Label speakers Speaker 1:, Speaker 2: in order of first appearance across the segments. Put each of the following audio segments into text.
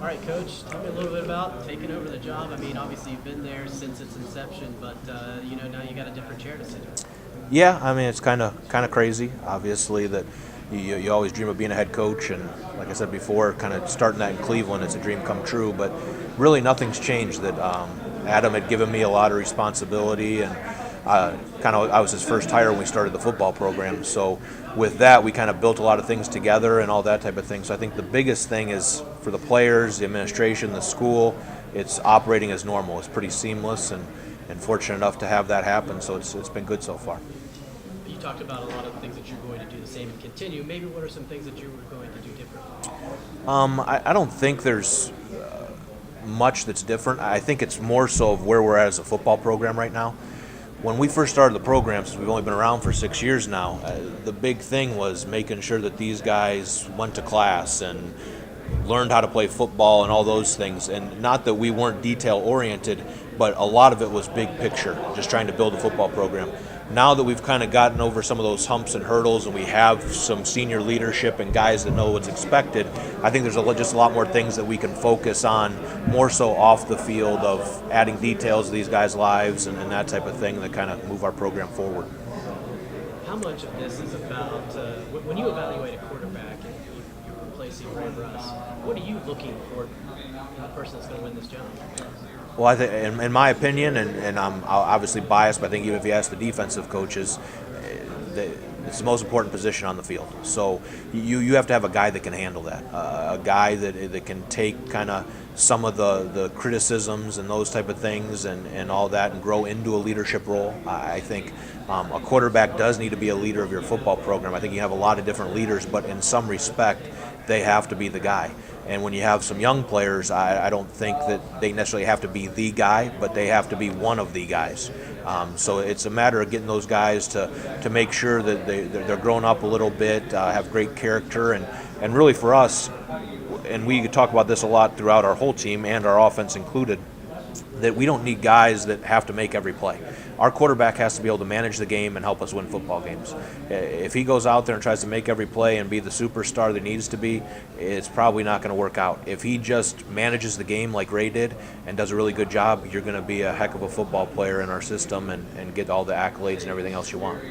Speaker 1: All right, Coach, tell me a little bit about taking over the job. I mean, obviously you've been there since its inception, but now you got a different chair to sit in.
Speaker 2: Yeah, I mean it's kind of crazy. Obviously, that you always dream of being a head coach, and like I said before, kind of starting that in Cleveland, it's a dream come true. But really, nothing's changed. That Adam had given me a lot of responsibility, and I was his first hire when we started the football program. So with that, we kind of built a lot of things together and all that type of thing. So I think the biggest thing is for the players, the administration, the school, it's operating as normal. It's pretty seamless, and fortunate enough to have that happen. So it's been good so far.
Speaker 1: You talked about a lot of things that you're going to do the same and continue. Maybe what are some things that you were going to do differently?
Speaker 2: I don't think there's much that's different. I think it's more so of where we're at as a football program right now. When we first started the program, since we've only been around for 6 years now, the big thing was making sure that these guys went to class and learned how to play football and all those things. And not that we weren't detail oriented, but a lot of it was big picture, just trying to build a football program. Now that we've kind of gotten over some of those humps and hurdles, and we have some senior leadership and guys that know what's expected, I think there's just a lot more things that we can focus on, more so off the field, of adding details to these guys' lives and that type of thing that kind of move our program forward.
Speaker 1: How much of this is about when you evaluate a quarterback and you're replacing Ray Russ? What are you looking for in the person that's going to win this job?
Speaker 2: Well, I think, in my opinion, and I'm obviously biased, but I think even if you ask the defensive coaches, it's the most important position on the field. So you have to have a guy that can handle that, a guy that can take kind of some of the criticisms and those type of things and all that, and grow into a leadership role. I think a quarterback does need to be a leader of your football program. I think you have a lot of different leaders, but in some respect, they have to be the guy. And when you have some young players, I don't think that they necessarily have to be the guy, but they have to be one of the guys. So it's a matter of getting those guys to make sure that they're grown up a little bit, have great character, and really for us, and we talk about this a lot throughout our whole team and our offense included, that we don't need guys that have to make every play. Our quarterback has to be able to manage the game and help us win football games. If he goes out there and tries to make every play and be the superstar that he needs to be, it's probably not going to work out. If he just manages the game like Ray did and does a really good job, you're going to be a heck of a football player in our system and get all the accolades and everything else you want.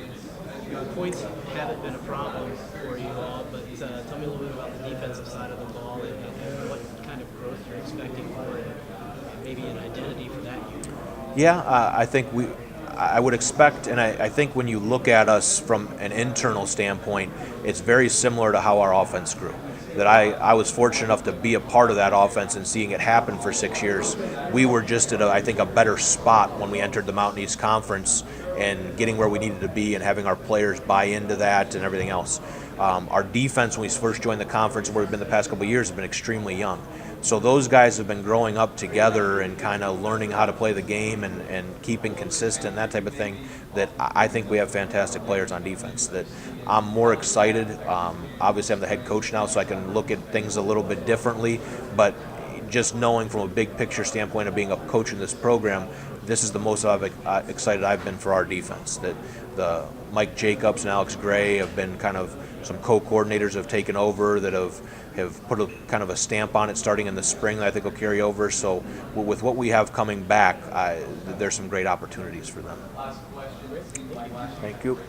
Speaker 1: Points haven't been a problem for you all, but tell me a little bit about the defensive side of the ball and what kind of growth you're expecting for it, and maybe an identity for that unit.
Speaker 2: Yeah, I think I would expect, and I think when you look at us from an internal standpoint, it's very similar to how our offense grew. That I was fortunate enough to be a part of that offense and seeing it happen for 6 years. We were just at, I think, a better spot when we entered the Mountain East Conference and getting where we needed to be and having our players buy into that and everything else. Our defense, when we first joined the conference, where we've been the past couple of years, has been extremely young. So those guys have been growing up together and kind of learning how to play the game and keeping consistent, that type of thing, that I think we have fantastic players on defense. That I'm more excited. Obviously, I'm the head coach now, so I can look at things a little bit differently. But just knowing from a big picture standpoint of being a coach in this program, this is the most excited I've been for our defense. That the Mike Jacobs and Alex Gray have been kind of some co-coordinators have taken over that have put a kind of a stamp on it starting in the spring that I think will carry over. So with what we have coming back, there's some great opportunities for them. Thank you.